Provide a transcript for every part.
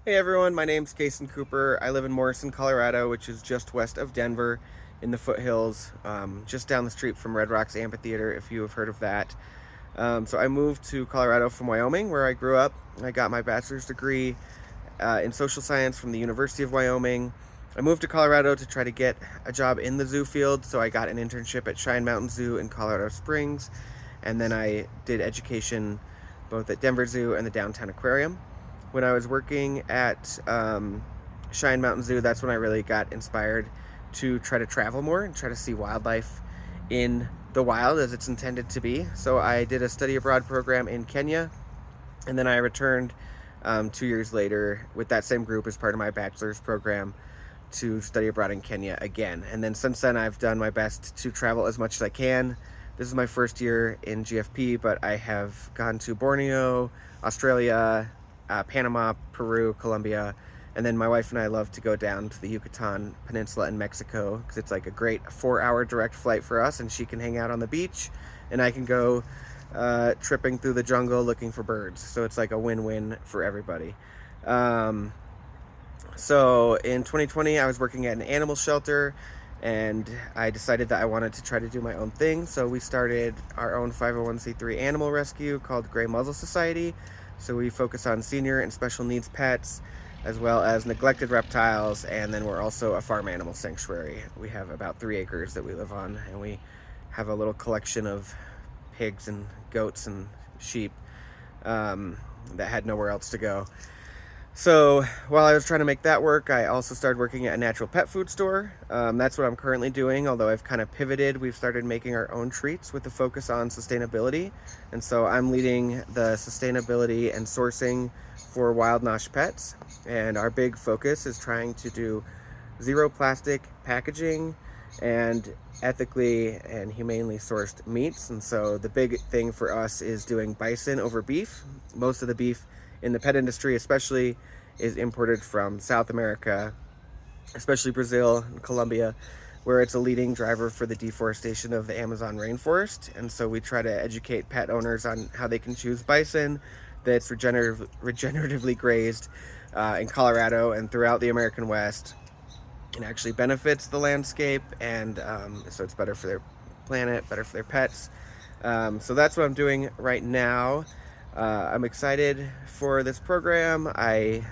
Hey everyone, my name's Kayson Cooper. I live in Morrison, Colorado, which is just west of Denver in the foothills, just down the street from Red Rocks Amphitheater, if you have heard of that. So I moved to Colorado from Wyoming, where I grew up. I got my bachelor's degree in social science from the University of Wyoming. I moved to Colorado to try to get a job in the zoo field, so I got an internship at Cheyenne Mountain Zoo in Colorado Springs, and then I did education both at Denver Zoo and the Downtown Aquarium. When I was working at Cheyenne Mountain Zoo, that's when I really got inspired to try to travel more and try to see wildlife in the wild as it's intended to be. So I did a study abroad program in Kenya, and then I returned 2 years later with that same group as part of my bachelor's program to study abroad in Kenya again. And then since then, I've done my best to travel as much as I can. This is my first year in GFP, but I have gone to Borneo, Australia, Panama, Peru, Colombia, and then my wife and I love to go down to the Yucatan Peninsula in Mexico because it's like a great 4-hour direct flight for us, and she can hang out on the beach, and I can go tripping through the jungle looking for birds. So it's like a win-win for everybody. Um, so in 2020, I was working at an animal shelter, and I decided that I wanted to try to do my own thing. So we started our own 501c3 animal rescue called Gray Muzzle Society. So we focus on senior and special needs pets, as well as neglected reptiles, and then we're also a farm animal sanctuary. We have about 3 acres that we live on, and we have a little collection of pigs and goats and sheep that had nowhere else to go. So while I was trying to make that work, I also started working at a natural pet food store. That's what I'm currently doing, although I've kind of pivoted. We've started making our own treats with the focus on sustainability. And so I'm leading the sustainability and sourcing for Wild Nosh Pets. And our big focus is trying to do zero plastic packaging and ethically and humanely sourced meats. And so the big thing for us is doing bison over beef. Most of the beef in the pet industry especially is imported from South America, especially Brazil and Colombia, where it's a leading driver for the deforestation of the Amazon rainforest. And so we try to educate pet owners on how they can choose bison that's regeneratively grazed in Colorado and throughout the American West, and actually benefits the landscape, and so it's better for their planet, better for their pets. So that's what I'm doing right now. I'm excited for this program. I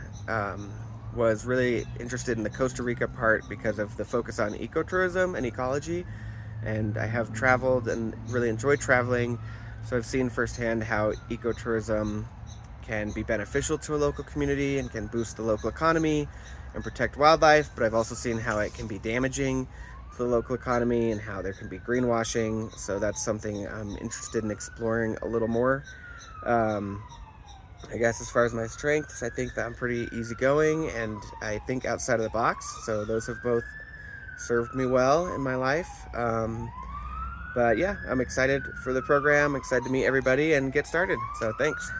was really interested in the Costa Rica part because of the focus on ecotourism and ecology, and I have traveled and really enjoyed traveling, so I've seen firsthand how ecotourism can be beneficial to a local community and can boost the local economy and protect wildlife, but I've also seen how it can be damaging to the local economy and how there can be greenwashing. So that's something I'm interested in exploring a little more. Um, I guess as far as my strengths, I think that I'm pretty easygoing and I think outside of the box. So those have both served me well in my life. But yeah, I'm excited for the program, excited to meet everybody and get started. So thanks.